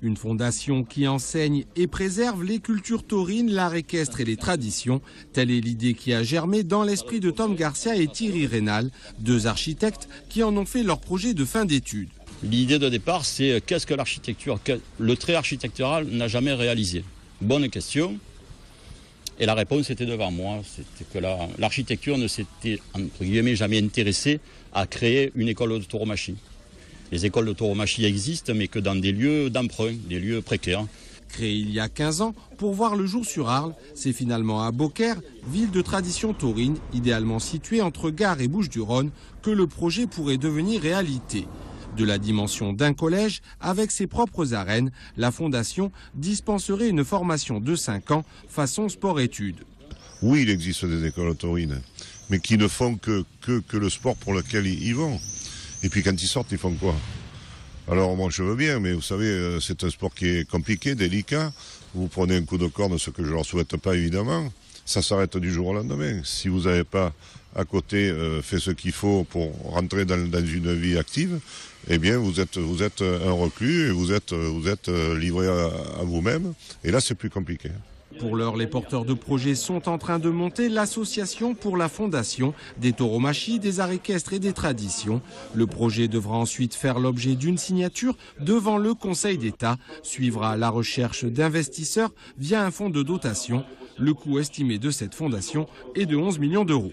Une fondation qui enseigne et préserve les cultures taurines, l'art équestre et les traditions. Telle est l'idée qui a germé dans l'esprit de Tom Garcia et Thierry Rénal, deux architectes qui en ont fait leur projet de fin d'études. L'idée de départ, c'est qu'est-ce que l'architecture, le trait architectural n'a jamais réalisé? Bonne question. Et la réponse était devant moi, c'était que l'architecture ne s'était, entre guillemets, jamais intéressée à créer une école de tauromachie. Les écoles de tauromachie existent, mais que dans des lieux d'emprunt, des lieux précaires. Créé il y a 15 ans pour voir le jour sur Arles, c'est finalement à Beaucaire, ville de tradition taurine, idéalement située entre Gare et Bouches-du-Rhône, que le projet pourrait devenir réalité. De la dimension d'un collège, avec ses propres arènes, la fondation dispenserait une formation de 5 ans façon sport-études. Oui, il existe des écoles taurines, mais qui ne font que le sport pour lequel ils vont. Et puis quand ils sortent, ils font quoi? Alors moi je veux bien, mais vous savez, c'est un sport qui est compliqué, délicat. Vous prenez un coup de corne, ce que je ne leur souhaite pas évidemment. Ça s'arrête du jour au lendemain. Si vous n'avez pas à côté fait ce qu'il faut pour rentrer dans une vie active, eh bien vous êtes un reclus et vous êtes livré à vous-même. Et là c'est plus compliqué. Pour l'heure, les porteurs de projets sont en train de monter l'association pour la fondation des tauromachie, des arts équestres et des traditions. Le projet devra ensuite faire l'objet d'une signature devant le Conseil d'État. Suivra la recherche d'investisseurs via un fonds de dotation. Le coût estimé de cette fondation est de 11 millions d'euros.